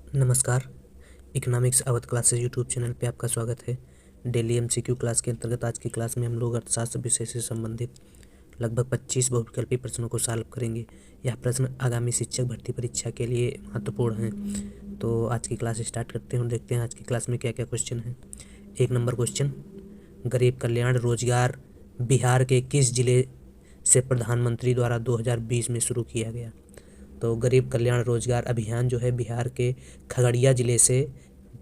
नमस्कार। Economics Awadh classes YouTube channel पे आपका स्वागत है। डेली एमसीक्यू क्लास के अंतर्गत आज की क्लास में हम लोग अर्थशास्त्र विषय से संबंधित लगभग 25 बहुविकल्पी प्रश्नों को सॉल्व करेंगे। यह प्रश्न आगामी शिक्षक भर्ती परीक्षा के लिए महत्वपूर्ण हैं। तो आज की क्लास स्टार्ट करते हैं और देखते हैं आज की क्लास में क्या क्या क्वेश्चन हैं। 1 नंबर क्वेश्चन, गरीब कल्याण रोजगार बिहार के किस जिले से प्रधानमंत्री द्वारा 2020 में शुरू किया गया? तो गरीब कल्याण रोजगार अभियान जो है बिहार के खगड़िया ज़िले से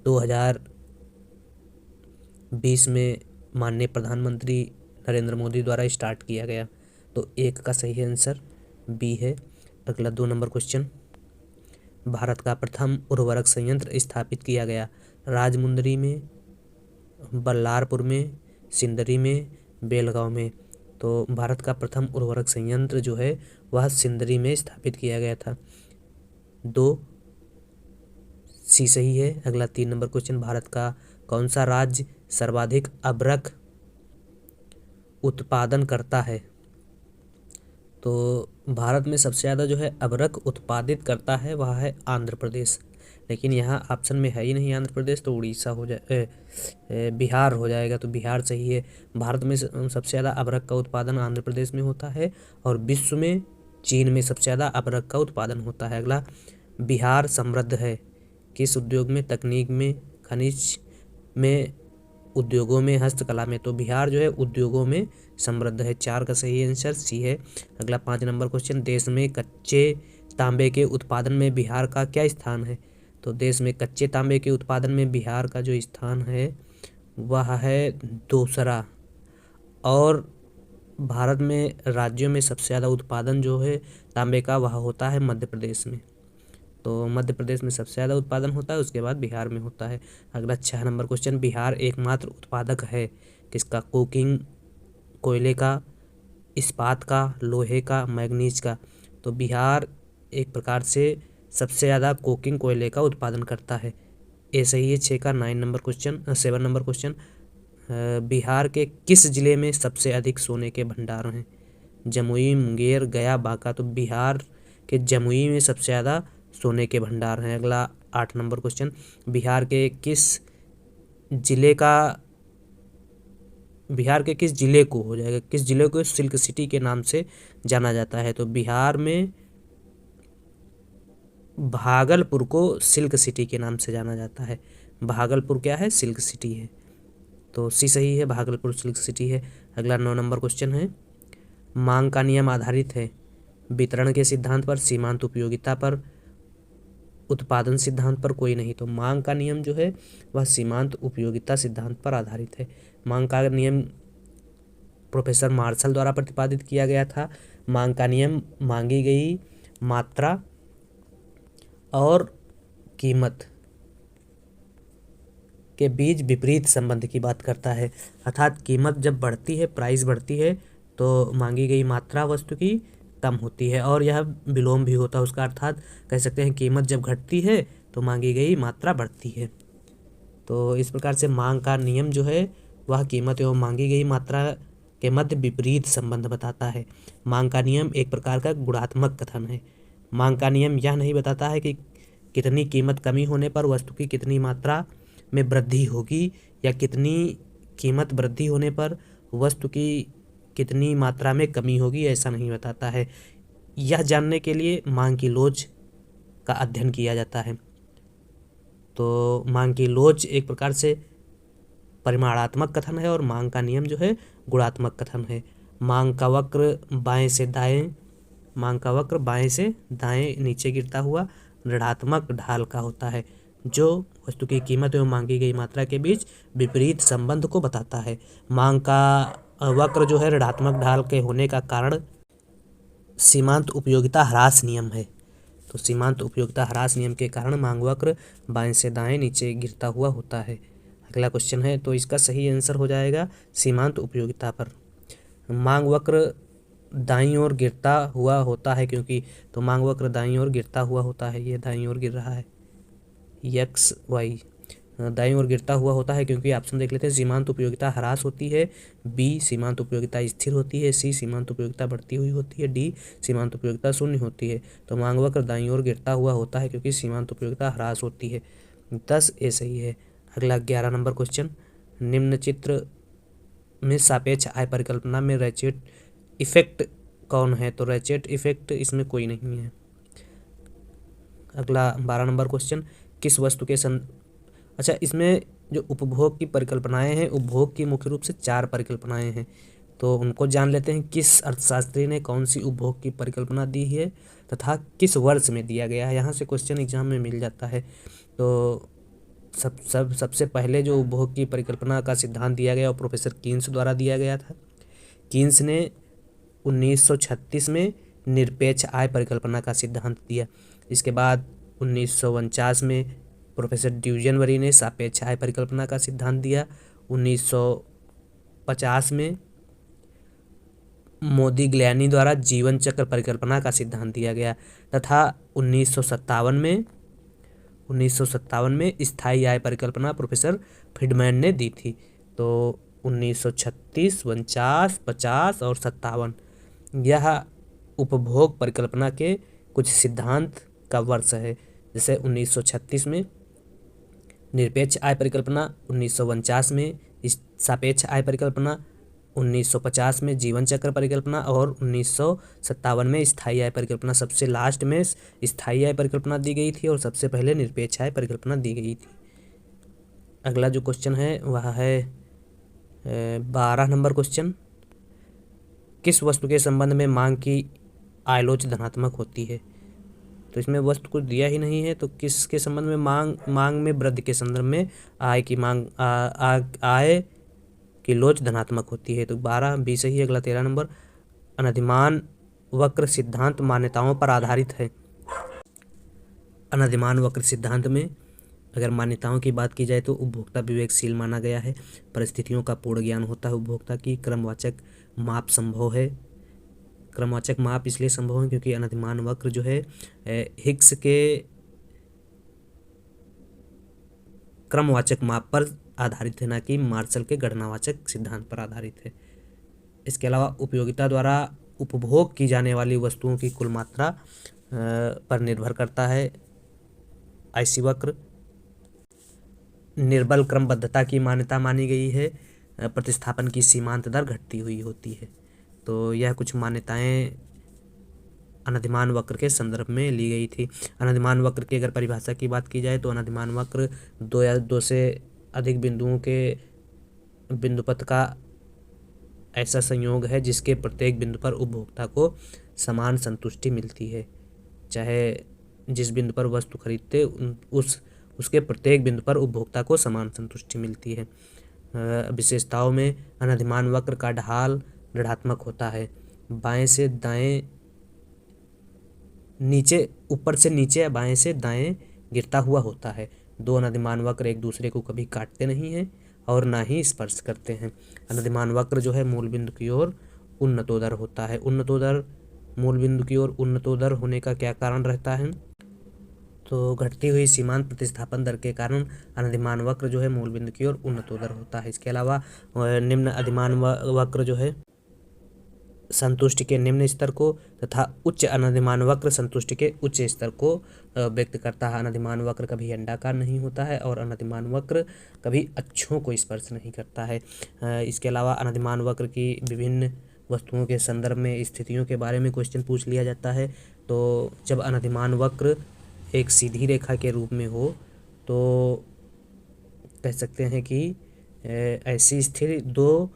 2020 में माननीय प्रधानमंत्री नरेंद्र मोदी द्वारा स्टार्ट किया गया। तो 1 का सही आंसर बी है। अगला 2 नंबर क्वेश्चन, भारत का प्रथम उर्वरक संयंत्र स्थापित किया गया? राजमुंदरी में, बल्लारपुर में, सिंदरी में, बेलगांव में। तो भारत का प्रथम उर्वरक संयंत्र जो है वह सिंदरी में स्थापित किया गया था। 2 सी सही है। अगला 3 नंबर क्वेश्चन, भारत का कौन सा राज्य सर्वाधिक अबरक उत्पादन करता है? तो भारत में सबसे ज़्यादा जो है अबरक उत्पादित करता है वह है आंध्र प्रदेश, लेकिन यहाँ ऑप्शन में है ही नहीं आंध्र प्रदेश, तो उड़ीसा हो जाए, बिहार हो जाएगा। तो बिहार सही है। भारत में सबसे ज़्यादा अबरक का उत्पादन आंध्र प्रदेश में होता है और विश्व में चीन में सबसे ज़्यादा अबरक का उत्पादन होता है। अगला, बिहार समृद्ध है किस उद्योग में? तकनीक में, खनिज में, उद्योगों में, हस्तकला में। तो बिहार जो है उद्योगों में समृद्ध है। 4 का सही आंसर सी है। अगला 5 नंबर क्वेश्चन, देश में कच्चे तांबे के उत्पादन में बिहार का क्या स्थान है? तो देश में कच्चे तांबे के उत्पादन में बिहार का जो स्थान है वह है दूसरा। और भारत में राज्यों में सबसे ज़्यादा उत्पादन जो है तांबे का वह होता है मध्य प्रदेश में। तो मध्य प्रदेश में सबसे ज़्यादा उत्पादन होता है, उसके बाद बिहार में होता है। अगला 6 नंबर क्वेश्चन, बिहार एकमात्र उत्पादक है किसका? कोकिंग कोयले का, इस्पात का, लोहे का, मैग्नीज का। तो बिहार एक प्रकार से सबसे ज़्यादा कोकिंग कोयले का उत्पादन करता है। ए सही है। 6 का 9 number question 7 number question, Bihar के किस जिले में सबसे अधिक सोने के भंडार हैं? जमुई, मुंगेर, गया, बांका। तो बिहार के जमुई में सबसे ज़्यादा सोने के भंडार हैं। अगला 8 नंबर क्वेश्चन, बिहार के किस जिले को हो जाएगा, किस जिले को सिल्क सिटी के नाम से जाना जाता है? तो बिहार में भागलपुर को सिल्क सिटी के नाम से जाना जाता है। भागलपुर क्या है? सिल्क सिटी है। तो सी सही है, भागलपुर सिल्क सिटी है। अगला 9 नंबर क्वेश्चन है, मांग का नियम आधारित है वितरण के सिद्धांत पर, सीमांत उपयोगिता पर, उत्पादन सिद्धांत पर? कोई नहीं। तो मांग का नियम जो है वह सीमांत उपयोगिता सिद्धांत पर आधारित है। मांग का नियम प्रोफेसर मार्शल द्वारा प्रतिपादित किया गया था। मांग का नियम मांगी गई मात्रा और कीमत के बीच विपरीत संबंध की बात करता है। अर्थात कीमत जब बढ़ती है, प्राइस बढ़ती है, तो मांगी गई मात्रा वस्तु की कम होती है और यह विलोम भी होता है उसका। अर्थात कह सकते हैं कीमत जब घटती है तो मांगी गई मात्रा बढ़ती है। तो इस प्रकार से मांग का नियम जो है वह कीमत एवं मांगी गई मात्रा के मध्य विपरीत संबंध बताता है। मांग का नियम एक प्रकार का गुणात्मक कथन है। मांग का नियम यह नहीं बताता है कि कितनी कीमत कमी होने पर वस्तु की कितनी मात्रा में वृद्धि होगी या कितनी कीमत वृद्धि होने पर वस्तु की कितनी मात्रा में कमी होगी, ऐसा नहीं बताता है। यह जानने के लिए मांग की लोच का अध्ययन किया जाता है। तो मांग की लोच एक प्रकार से परिमाणात्मक कथन है और मांग का नियम जो है गुणात्मक कथन है। मांग का वक्र बाएं से दाएं नीचे गिरता हुआ ऋणात्मक ढाल का होता है, जो वस्तु की कीमत एवं मांगी गई मात्रा के बीच विपरीत संबंध को बताता है। मांग का वक्र जो है ऋणात्मक ढाल के होने का कारण सीमांत उपयोगिता ह्रास नियम है। तो सीमांत उपयोगिता ह्रास नियम के कारण मांग वक्र बाएं से दाएं नीचे गिरता हुआ होता है। अगला क्वेश्चन है, तो इसका सही आंसर हो जाएगा सीमांत उपयोगिता पर। मांग वक्र दाईं ओर गिरता हुआ होता है क्योंकि, तो मांग वक्र दाईं ओर गिरता हुआ होता है, ये दाईं ओर गिर रहा है, XY। दाईं ओर गिरता हुआ होता है, क्योंकि ऑप्शन देख लेते हैं। सीमांत उपयोगिता ह्रास होती है, बी सीमांत उपयोगिता स्थिर होती है, सी सीमांत उपयोगिता बढ़ती हुई होती है, डी सीमांत उपयोगिता शून्य होती है। तो मांग वक्र दाईं ओर गिरता हुआ होता है, क्योंकि सीमांत उपयोगिता ह्रास होती है। 10 ए सही है। अगला 11 नंबर क्वेश्चन, निम्न चित्र में सापेक्ष आय परिकल्पना में रेचेट इफेक्ट कौन है? तो रेचेट इफेक्ट इसमें कोई नहीं है। अगला 12 नंबर क्वेश्चन, किस वस्तु के अच्छा, इसमें जो उपभोग की परिकल्पनाएं हैं, उपभोग की मुख्य रूप से 4 परिकल्पनाएं हैं, तो उनको जान लेते हैं। किस अर्थशास्त्री ने कौन सी उपभोग की परिकल्पना दी है तथा किस वर्ष में दिया गया है? यहाँ से क्वेश्चन एग्जाम में मिल जाता है। तो सबसे पहले जो उपभोग की परिकल्पना का सिद्धांत दिया गया वो प्रोफेसर कीन्स द्वारा दिया गया था। कीन्स ने 1936 में निरपेक्ष आय परिकल्पना का सिद्धांत दिया। इसके बाद 1949 में प्रोफेसर ड्यूजनबरी ने सापेक्ष आय परिकल्पना का सिद्धांत दिया। 1950 में मोदिग्लियानी द्वारा जीवन चक्र परिकल्पना का सिद्धांत दिया गया तथा 1957 में स्थायी आय परिकल्पना प्रोफेसर फ्रीडमैन ने दी थी। तो 1936, 49, 50 और 57 यह उपभोग परिकल्पना के कुछ सिद्धांत का वर्ष है। जैसे 1936 में निरपेक्ष आय परिकल्पना, 1949 में सापेक्ष आय परिकल्पना, 1950 में जीवन चक्र परिकल्पना और 1957 में स्थायी आय परिकल्पना। सबसे लास्ट में स्थायी आय परिकल्पना दी गई थी और सबसे पहले निरपेक्ष आय परिकल्पना दी गई थी। अगला जो क्वेश्चन है वह है 12 नंबर क्वेश्चन, किस वस्तु के संबंध में मांग की आलोच धनात्मक होती है? तो इसमें वस्तु कुछ दिया ही नहीं है, तो किसके संबंध में मांग में वृद्धि के संदर्भ में आय की लोच धनात्मक होती है। तो 12 बी सही है। अगला 13 नंबर, अनधिमान वक्र सिद्धांत मान्यताओं पर आधारित है। अनधिमान वक्र सिद्धांत में अगर मान्यताओं की बात की जाए तो उपभोक्ता विवेकशील माना गया है, परिस्थितियों का पूर्ण ज्ञान होता है उपभोक्ता की, क्रमवाचक माप संभव है। क्रमवाचक माप इसलिए संभव है क्योंकि अनधिमान वक्र जो है हिग्स के क्रमवाचक माप पर आधारित है, ना कि मार्शल के गणनावाचक सिद्धांत पर आधारित है। इसके अलावा उपयोगिता द्वारा उपभोग की जाने वाली वस्तुओं की कुल मात्रा पर निर्भर करता है आईसी वक्र। निर्बल क्रमबद्धता की मान्यता मानी गई है, प्रतिस्थापन की सीमांत दर घटती हुई होती है। तो यह कुछ मान्यताएं अनधिमान वक्र के संदर्भ में ली गई थी। अनधिमान वक्र की अगर परिभाषा की बात की जाए तो अनधिमान वक्र 2 या 2 से अधिक बिंदुओं के बिंदुपथ का ऐसा संयोग है जिसके प्रत्येक बिंदु पर उपभोक्ता को समान संतुष्टि मिलती है। चाहे जिस बिंदु पर वस्तु खरीदते उसके प्रत्येक बिंदु पर उपभोक्ता को समान संतुष्टि मिलती है। विशेषताओं में अनधिमान वक्र का ढाल ऋणात्मक होता है, बाएं से दाएं नीचे, ऊपर से नीचे या बाएं से दाएं गिरता हुआ होता है। 2 अनधिमान वक्र एक दूसरे को कभी काटते नहीं हैं और ना ही स्पर्श करते हैं। अनधिमान वक्र जो है मूल बिंदु की ओर उन्नतोदर होता है। उन्नतोदर मूल बिंदु की ओर उन्नतोदर होने का क्या कारण रहता है? तो घटती हुई सीमांत प्रतिस्थापन दर के कारण अनधिमान वक्र जो है मूल बिंदु की ओर उन्नतोदर होता है। इसके अलावा निम्न अधिमान वक्र जो है संतुष्टि के निम्न स्तर को तथा उच्च अनधिमान वक्र संतुष्टि के उच्च स्तर को व्यक्त करता है। अनधिमान वक्र कभी अंडाकार नहीं होता है और अनधिमान वक्र कभी अक्षों को स्पर्श नहीं करता है। इसके अलावा अनधिमान वक्र की विभिन्न वस्तुओं के संदर्भ में स्थितियों के बारे में क्वेश्चन पूछ लिया जाता है। तो जब अनधिमान वक्र एक सीधी रेखा के रूप में हो तो कह सकते हैं कि ऐसी स्थिति 2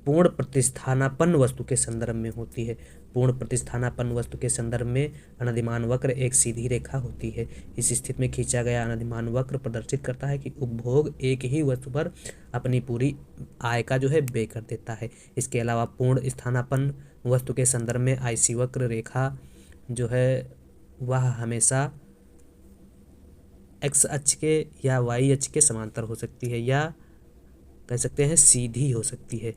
पूर्ण प्रतिस्थानापन्न वस्तु के संदर्भ में होती है। पूर्ण प्रतिस्थानापन्न वस्तु के संदर्भ में अनधिमान वक्र एक सीधी रेखा होती है। इस स्थिति में खींचा गया अनधिमान वक्र प्रदर्शित करता है कि उपभोग एक ही वस्तु पर अपनी पूरी आय का जो है व्यय कर देता है। इसके अलावा पूर्ण स्थानापन्न वस्तु के संदर्भ में आईसी वक्र रेखा जो है वह हमेशा एक्स अक्ष के या वाई अक्ष के समांतर हो सकती है या कह सकते हैं सीधी हो सकती है।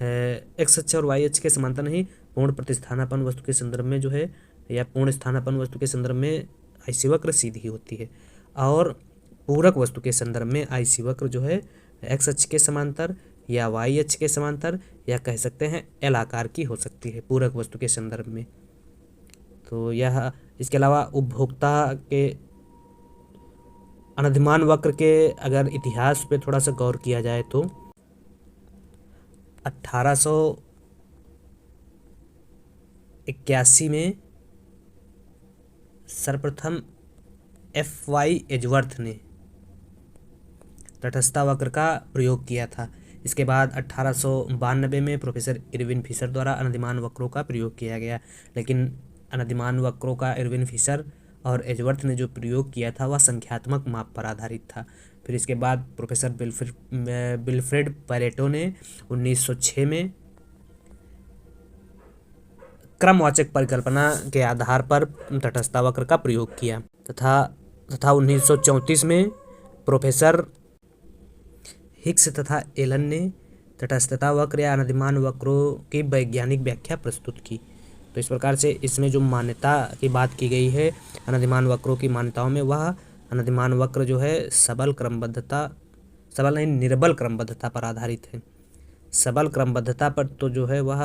एक्स अक्ष और वाई अक्ष के समांतर नहीं, पूर्ण प्रतिस्थानापन्न वस्तु के संदर्भ में जो है या पूर्ण स्थानापन्न वस्तु के संदर्भ में आईसी वक्र सीधी होती है। और पूरक वस्तु के संदर्भ में आईसी वक्र जो है एक्स अक्ष के समांतर या वाई अक्ष के समांतर या कह सकते हैं एल आकार की हो सकती है पूरक वस्तु के संदर्भ में। तो यह इसके अलावा उपभोक्ता के अनधिमान वक्र के अगर इतिहास पे थोड़ा सा गौर किया जाए तो 1881 में सर्वप्रथम FY एजवर्थ ने तटस्थता वक्र का प्रयोग किया था। इसके बाद 1892 में प्रोफेसर इरविन फिशर द्वारा अनधिमान वक्रों का प्रयोग किया गया, लेकिन अनधिमान वक्रों का इरविन फिशर और एजवर्थ ने जो प्रयोग किया था वह संख्यात्मक माप पर आधारित था। फिर इसके बाद प्रोफेसर विल्फ्रेड पैरेटो ने 1906 में क्रमवाचक परिकल्पना के आधार पर तटस्थता वक्र का प्रयोग किया तथा 1934 में प्रोफेसर हिग्स तथा एलन ने तटस्थता वक्र या अनधिमान वक्रों की वैज्ञानिक व्याख्या प्रस्तुत की। तो इस प्रकार से इसमें जो मान्यता की बात की गई है अनधिमान वक्रों की मान्यताओं में, वह अनधिमान वक्र जो है निर्बल क्रमबद्धता पर आधारित है। सबल क्रमबद्धता पर तो जो है वह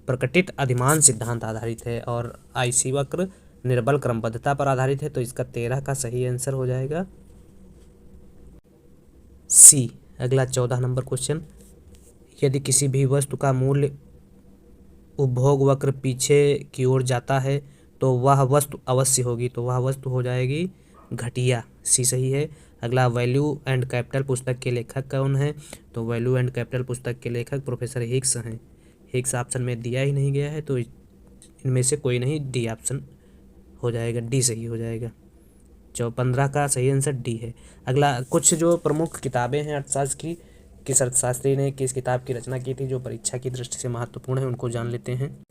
प्रकटित अधिमान सिद्धांत आधारित है और आईसी वक्र निर्बल क्रमबद्धता पर आधारित है। तो इसका 13 का सही आंसर हो जाएगा सी। अगला 14 नंबर क्वेश्चन, यदि किसी भी वस्तु का मूल्य उपभोग वक्र पीछे की ओर जाता है तो वह वस्तु अवश्य होगी, तो वह वस्तु हो जाएगी घटिया। सी सही है। अगला वैल्यू एंड कैपिटल पुस्तक के लेखक कौन है? तो वैल्यू एंड कैपिटल पुस्तक के लेखक प्रोफेसर हिग्स हैं। हिग्स ऑप्शन में दिया ही नहीं गया है तो इनमें से कोई नहीं, डी ऑप्शन हो जाएगा, डी सही हो जाएगा। 15 का सही आंसर डी है। अगला कुछ जो प्रमुख किताबें हैं अर्थशास्त्र की, किस अर्थशास्त्री ने किस किताब की रचना की थी जो परीक्षा की दृष्टि से महत्वपूर्ण है, उनको जान लेते हैं।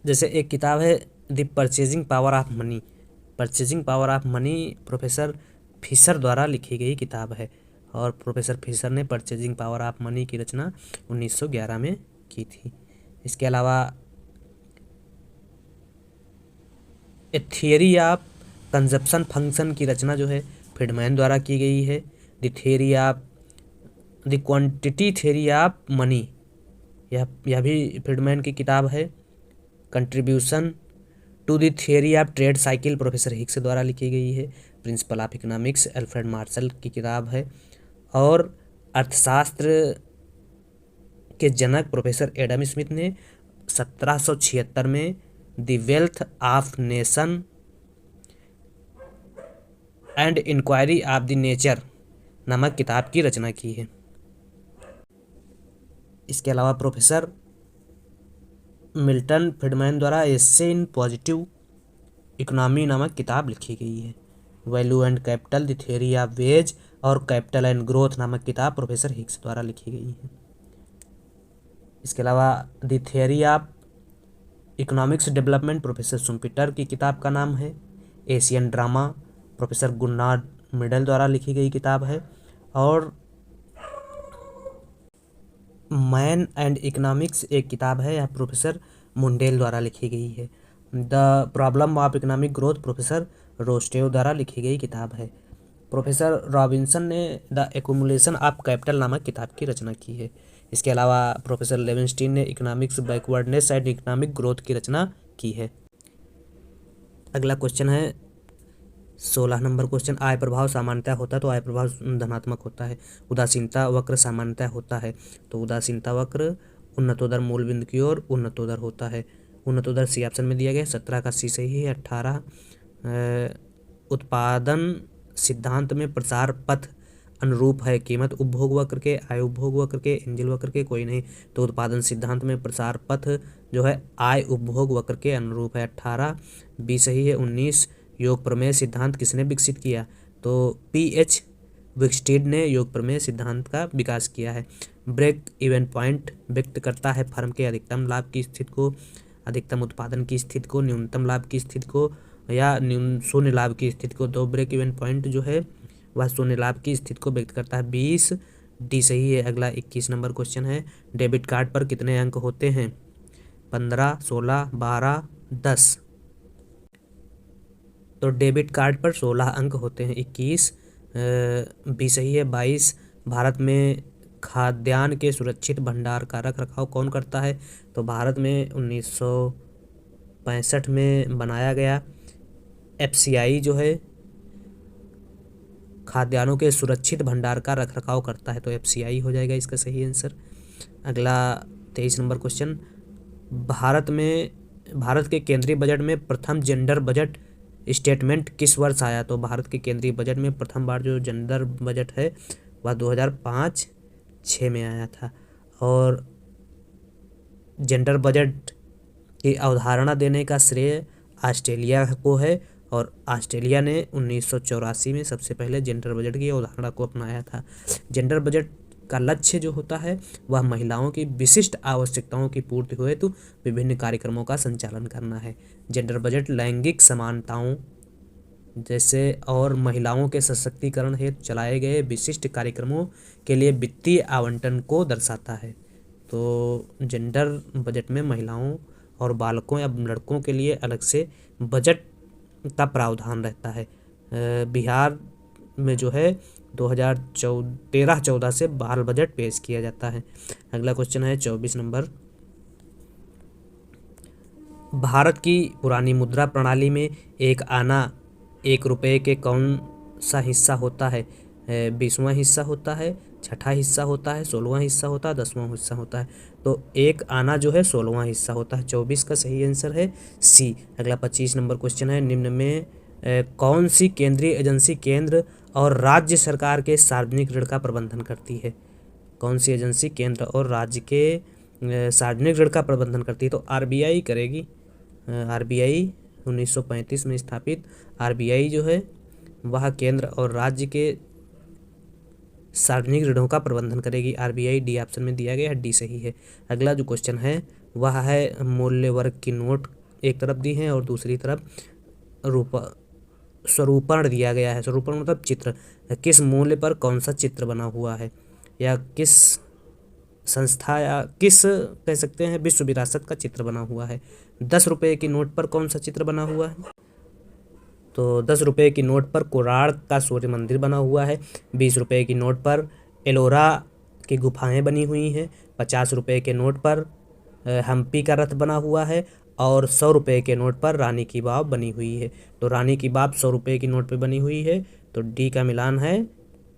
जैसे एक किताब है the purchasing power of money. Purchasing power of money professor Fisher द्वारा लिखी गई किताब है और प्रोफेसर फिशर ने परचेजिंग पावर ऑफ मनी की रचना 1911 में की थी। इसके अलावा a theory of consumption function की रचना जो है फ्रीडमैन द्वारा की गई है। The quantity theory of money, यह भी फ्रीडमैन की किताब है। Contribution to the theory of trade cycle professor Higgs द्वारा लिखी गई है। Principle of economics Alfred Marshall की किताब है। और अर्थशास्त्र के जनक प्रोफेसर एडम स्मिथ ने 1776 में the wealth of nation and inquiry of the nature नामक किताब की रचना की है। इसके अलावा प्रोफेसर मिल्टन फ्रीडमैन द्वारा एसे इन पॉजिटिव इकोनॉमी नामक किताब लिखी गई है। Value and capital the theory of ways और कैपिटल एंड ग्रोथ नामक किताब प्रोफेसर हिग्स द्वारा लिखी गई है। इसके अलावा the theory of economics development professor Schumpeter की किताब का नाम है। Asian drama professor Gunnar Myrdal द्वारा लिखी गई किताब है। और मैन एंड इकोनॉमिक्स एक किताब है, यह प्रोफेसर मुंडेल द्वारा लिखी गई है। The problem of economic growth professor Rostow द्वारा लिखी गई किताब है। प्रोफेसर रॉबिन्सन ने द एक्यूमुलेशन ऑफ कैपिटल नामक किताब की रचना की है। इसके अलावा प्रोफेसर लेविनस्टीन ने economics backwardness and economic growth की रचना की है। अगला क्वेश्चन है 16 नंबर क्वेश्चन, आय प्रभाव सामान्यतः होता है तो आय प्रभाव धनात्मक होता है। उदासीनता वक्र सामान्यतः होता है तो उदासीनता वक्र उन्नतोदर मूल बिंदु की ओर उन्नतोदर होता है। उन्नतोदर सी ऑप्शन में दिया गया, 17 का सी सही है। 18 उत्पादन सिद्धांत में प्रसार पथ अनुरूप है। कीमत उपभोग वक्र के, आय उपभोग वक्र के, एंजल वक्र के, कोई नहीं। तो उत्पादन सिद्धांत में प्रसार पथ जो है आय उपभोग वक्र के अनुरूप है। 18 बी सही है। 19 योग प्रमेय सिद्धांत किसने विकसित किया? तो पीएच विक्सटेड ने योग प्रमेय सिद्धांत का विकास किया है। ब्रेक इवन पॉइंट व्यक्त करता है फर्म के अधिकतम लाभ की स्थिति को, अधिकतम उत्पादन की स्थिति को, न्यूनतम लाभ की स्थिति को या शून्य लाभ की स्थिति को। तो ब्रेक इवन पॉइंट जो है वह शून्य लाभ की स्थिति को व्यक्त करता है। 20 डी सही है। अगला 21 नंबर क्वेश्चन है, डेबिट कार्ड पर कितने अंक होते हैं? 15, 16, 12, 10। तो डेबिट कार्ड पर 16 अंक होते हैं। 21 बी सही है। 22 भारत में खाद्यान्न के सुरक्षित भंडार का रख रखाव कौन करता है? तो भारत में 1965 में बनाया गया FCI जो है खाद्यान्नों के सुरक्षित भंडार का रख रखाव करता है, तो FCI हो जाएगा इसका सही आंसर। अगला 23 नंबर क्वेश्चन, भारत के केंद्रीय बजट में प्रथम जेंडर बजट स्टेटमेंट किस वर्ष आया? तो भारत के केंद्रीय बजट में प्रथम बार जो जेंडर बजट है वह 2005-06 में आया था। और जेंडर बजट की अवधारणा देने का श्रेय ऑस्ट्रेलिया को है, और ऑस्ट्रेलिया ने 1984 में सबसे पहले जेंडर बजट की अवधारणा को अपनाया था। जेंडर बजट का लक्ष्य जो होता है वह महिलाओं की विशिष्ट आवश्यकताओं की पूर्ति हेतु विभिन्न कार्यक्रमों का संचालन करना है। जेंडर बजट लैंगिक समानताओं जैसे और महिलाओं के सशक्तिकरण हेतु चलाए गए विशिष्ट कार्यक्रमों के लिए वित्तीय आवंटन को दर्शाता है। तो जेंडर बजट में महिलाओं और बालकों या लड़कों के लिए अलग से बजट का प्रावधान रहता है। बिहार में जो है 2013-14 से बाल बजट पेश किया जाता है। अगला क्वेश्चन है 24 नंबर, भारत की पुरानी मुद्रा प्रणाली में एक आना 1 रुपये के कौन सा हिस्सा होता है? 20वां हिस्सा होता है, छठा हिस्सा होता है, 16वां हिस्सा होता है, 10वां हिस्सा होता है। तो एक आना जो है 16वां हिस्सा होता है। 24 का सही आंसर है सी। अगला 25 नंबर क्वेश्चन है, निम्न में कौन सी केंद्रीय एजेंसी केंद्र और राज्य सरकार के सार्वजनिक ऋण का प्रबंधन करती है? कौन सी एजेंसी केंद्र और राज्य के सार्वजनिक ऋण का प्रबंधन करती है? तो RBI करेगी। RBI 1935 में स्थापित RBI जो है वह केंद्र और राज्य के सार्वजनिक ऋणों का प्रबंधन करेगी। RBI डी ऑप्शन में दिया गया है, डी सही है। अगला जो क्वेश्चन है वह है मूल्य वर्ग की नोट एक तरफ दी है और दूसरी तरफ स्वरूपण दिया गया है। स्वरूपण मतलब चित्र, किस मूल्य पर कौन सा चित्र बना हुआ है, या किस संस्था या किस कह सकते हैं विश्व विरासत का चित्र बना हुआ है। 10 रुपये की नोट पर कौन सा चित्र बना हुआ है? तो 10 रुपये की नोट पर कोणार्क का सूर्य मंदिर बना हुआ है। 20 रुपये की नोट पर एलोरा की गुफाएं बनी हुई हैं। 50 रुपये के नोट पर हम्पी का रथ बना हुआ है, और 100 रुपये के नोट पर रानी की वाव बनी हुई है। तो रानी की वाव 100 रुपये की नोट पे बनी हुई है, तो डी का मिलान है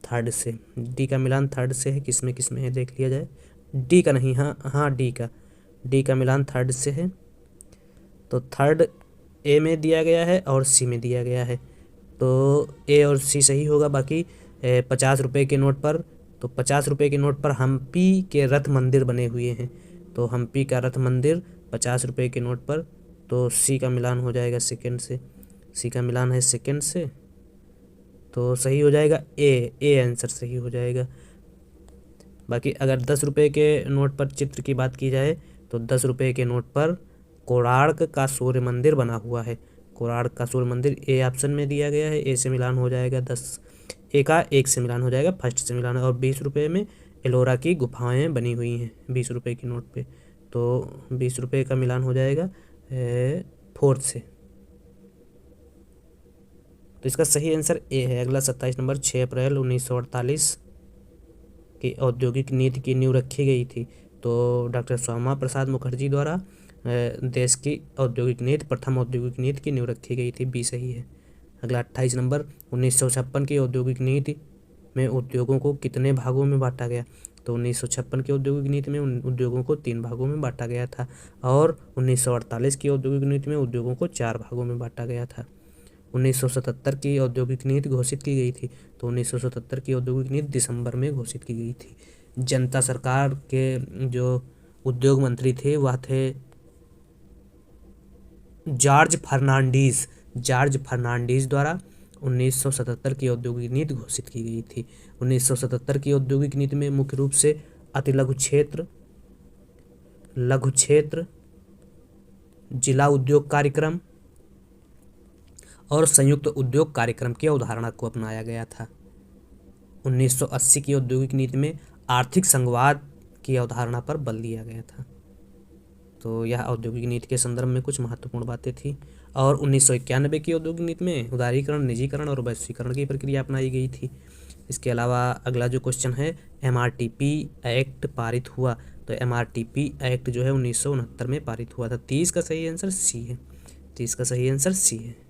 थर्ड से। डी का मिलान थर्ड से है, किसमें है देख लिया जाए। डी का नहीं, हाँ डी का मिलान थर्ड से है। तो थर्ड ए में दिया गया है और सी में दिया गया है, तो ए और सी सही होगा। बाकी 50 रुपये के नोट पर, तो 50 रुपये के नोट पर हम्पी के रथ मंदिर बने हुए हैं, तो हम्पी का रथ मंदिर 50 रुपये के नोट पर, तो सी का मिलान हो जाएगा सेकंड से। सी का मिलान है सेकंड से, तो सही हो जाएगा ए आंसर सही हो जाएगा। बाकी अगर 10 रुपये के नोट पर चित्र की बात की जाए तो 10 रुपये के नोट पर कोणार्क का सूर्य मंदिर बना हुआ है। कोणार्क का सूर्य मंदिर ए ऑप्शन में दिया गया है, ए से मिलान हो जाएगा 10, ए का 1 से मिलान हो जाएगा, फर्स्ट से मिलान है। और 20 रुपये में एलोरा की गुफाएं बनी हुई हैं 20 रुपये की नोट पे, तो 20 रुपये का मिलान हो जाएगा फोर्थ से, तो इसका सही आंसर ए है। अगला 27 नंबर, 6 अप्रैल 1948 की औद्योगिक नीति की नींव रखी गई थी। तो डॉक्टर श्यामा प्रसाद मुखर्जी द्वारा देश की औद्योगिक नीति, प्रथम औद्योगिक नीति की नींव रखी गई थी, बी सही है। अगला 28 नंबर, 1956 की औद्योगिक नीति में उद्योगों को कितने भागों में बांटा गया? तो 1956 की औद्योगिक नीति में उद्योगों को 3 भागों में बांटा गया था, और 1948 की औद्योगिक नीति में उद्योगों को 4 भागों में बांटा गया था। 1977 की औद्योगिक नीति घोषित की गई थी, तो 1977 की औद्योगिक नीति दिसंबर में घोषित की गई थी। जनता सरकार के जो उद्योग मंत्री थे वह थे जॉर्ज फर्नांडीज द्वारा 1977 की औद्योगिक नीति घोषित की गई थी। 1977 की औद्योगिक नीति में मुख्य रूप से अति लघु क्षेत्र, जिला उद्योग कार्यक्रम और संयुक्त उद्योग कार्यक्रम की अवधारणा को अपनाया गया था। 1980 की औद्योगिक नीति में आर्थिक संघवाद की अवधारणा पर बल दिया गया था। तो यह औद्योगिक नीति के संदर्भ में कुछ महत्वपूर्ण बातें थी। और 1991 की औद्योगिक नीति में उदारीकरण, निजीकरण और वैश्वीकरण की प्रक्रिया अपनाई गई थी। इसके अलावा अगला जो क्वेश्चन है, MRTP एक्ट पारित हुआ, तो MRTP एक्ट जो है 1969 में पारित हुआ था। 30 का सही आंसर सी है। 30 का सही आंसर सी है।